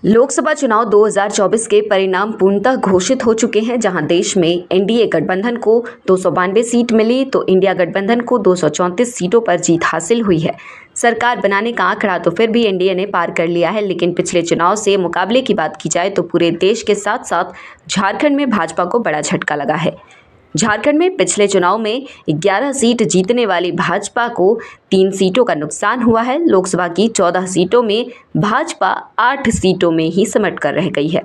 लोकसभा चुनाव 2024 के परिणाम पूर्णतः घोषित हो चुके हैं, जहां देश में एनडीए गठबंधन को 292 सीट मिली तो इंडिया गठबंधन को 234 सीटों पर जीत हासिल हुई है। सरकार बनाने का आंकड़ा तो फिर भी एनडीए ने पार कर लिया है, लेकिन पिछले चुनाव से मुकाबले की बात की जाए तो पूरे देश के साथ साथ झारखंड में भाजपा को बड़ा झटका लगा है। झारखंड में पिछले चुनाव में 11 सीट जीतने वाली भाजपा को 3 सीटों का नुकसान हुआ है। लोकसभा की 14 सीटों में भाजपा 8 सीटों में ही सिमट कर रह गई है।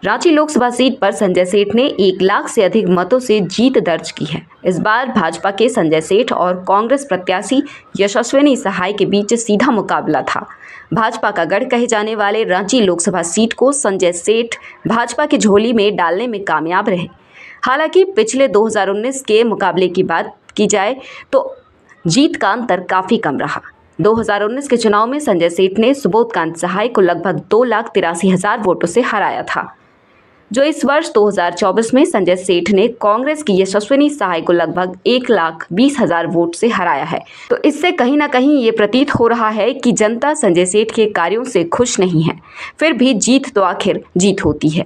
रांची लोकसभा सीट पर संजय सेठ ने 1 लाख से अधिक मतों से जीत दर्ज की है। इस बार भाजपा के संजय सेठ और कांग्रेस प्रत्याशी यशस्विनी सहाय के बीच सीधा मुकाबला था। भाजपा का गढ़ कहे जाने वाले रांची लोकसभा सीट को संजय सेठ भाजपा की झोली में डालने में कामयाब रहे। हालांकि पिछले 2019 के मुकाबले की बात की जाए तो जीत का अंतर काफ़ी कम रहा। 2019 के चुनाव में संजय सेठ ने सुबोधकांत सहाय को लगभग 2,83,000 वोटों से हराया था, जो इस वर्ष 2024 में संजय सेठ ने कांग्रेस की यशस्विनी सहाय को लगभग 1,20,000 वोट से हराया है। तो इससे कहीं ना कहीं ये प्रतीत हो रहा है कि जनता संजय सेठ के कार्यों से खुश नहीं है। फिर भी जीत तो आखिर जीत होती है।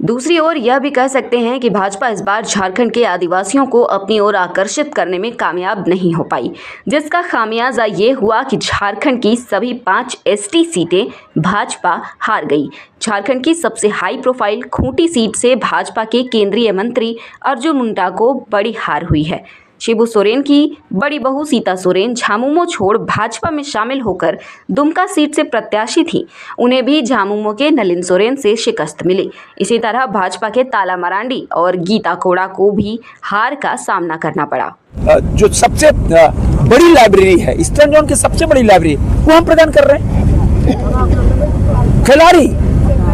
दूसरी ओर यह भी कह सकते हैं कि भाजपा इस बार झारखंड के आदिवासियों को अपनी ओर आकर्षित करने में कामयाब नहीं हो पाई, जिसका खामियाजा ये हुआ कि झारखंड की सभी 5 एसटी सीटें भाजपा हार गई। झारखंड की सबसे हाई प्रोफाइल खूंटी सीट से भाजपा के केंद्रीय मंत्री अर्जुन मुंडा को बड़ी हार हुई है। शिबू सोरेन की बड़ी बहू सीता सोरेन झामुमो छोड़ भाजपा में शामिल होकर दुमका सीट से प्रत्याशी थी। उन्हें भी झामुमो के नलिन सोरेन से शिकस्त मिली। इसी तरह भाजपा के ताला मरांडी और गीता कोड़ा को भी हार का सामना करना पड़ा। जो सबसे बड़ी लाइब्रेरी है, ईस्टर्न जोन की सबसे बड़ी लाइब्रेरी, वो हम प्रदान कर रहे हैं। खिलाड़ी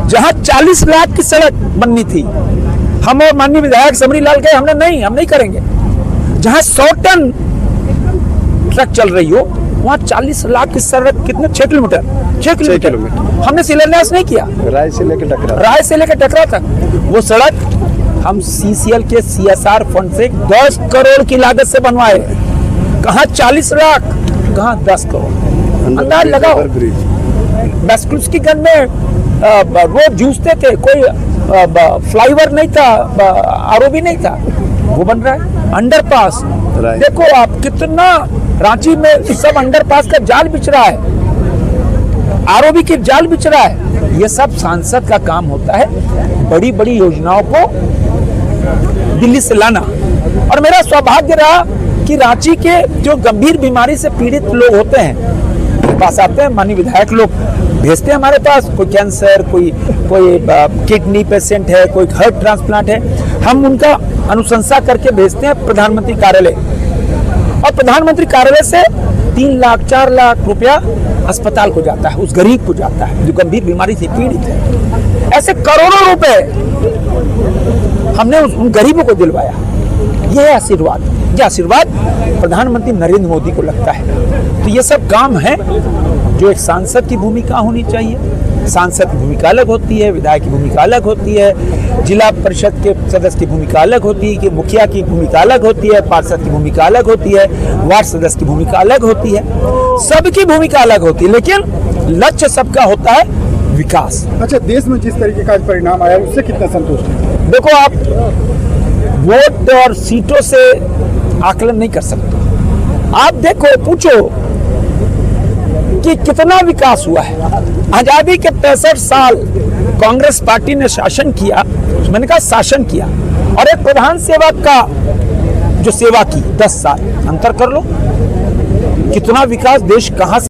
जहां 40 लाख की सड़क बननी थी, हम और माननीय विधायक समरी लाल कहे हम नहीं करेंगे। जहां 100 टन ट्रक चल रही हो, वहां 40 लाख की सड़क कितने 6 किलोमीटर हमने शिलान्यास नहीं किया। राय से लेकर टकरा तक वो सड़क हम सीसीएल के सीएसआर फंड से 10 करोड़ की लागत से बनवाए। कहां 40 लाख, कहां 10 करोड़। अंदाज लगाओ। गन में रोड जूझते थे, कोई फ्लाईओवर नहीं था, आरओबी नहीं था, वो बन रहा है। अंडरपास देखो आप, कितना रांची में सब अंडरपास का जाल बिछ रहा है, आरओबी के जाल बिछ रहा है। ये सब सांसद का काम होता है, बड़ी बड़ी योजनाओं को दिल्ली से लाना। और मेरा सौभाग्य रहा कि रांची के जो गंभीर बीमारी से पीड़ित लोग होते हैं, मेरे पास आते हैं, माननीय विधायक लोग भेजते हैं हमारे पास। कोई कैंसर, कोई किडनी पेशेंट है, कोई हार्ट ट्रांसप्लांट है, हम उनका अनुशंसा करके भेजते हैं प्रधानमंत्री कार्यालय। और प्रधानमंत्री कार्यालय से 3 लाख 4 लाख रुपया अस्पताल को जाता है, उस गरीब को जाता है जो गंभीर बीमारी से पीड़ित है। ऐसे करोड़ों रुपए हमने उन गरीबों को दिलवाया। यह आशीर्वाद, ये आशीर्वाद प्रधानमंत्री नरेंद्र मोदी को लगता है। तो ये सब काम है जो एक सांसद की भूमिका होनी चाहिए। सांसद की भूमिका अलग होती है, विधायक की भूमिका अलग होती है, जिला परिषद के सदस्य की भूमिका अलग होती है, कि मुखिया की भूमिका अलग होती है, पार्षद की भूमिका अलग होती है, वार्ड सदस्य की भूमिका अलग होती है, सबकी भूमिका अलग होती है, लेकिन लक्ष्य सबका होता है विकास। अच्छा, देश में जिस तरीके का परिणाम आया उससे कितना संतुष्ट है? देखो, आप वोट और सीटों से आकलन नहीं कर सकते। आप देखो, पूछो कि कितना विकास हुआ है। आजादी के 65 साल कांग्रेस पार्टी ने शासन किया, मैंने कहा शासन किया, और एक प्रधान सेवक का जो सेवा की 10 साल, अंतर कर लो कितना विकास देश कहां से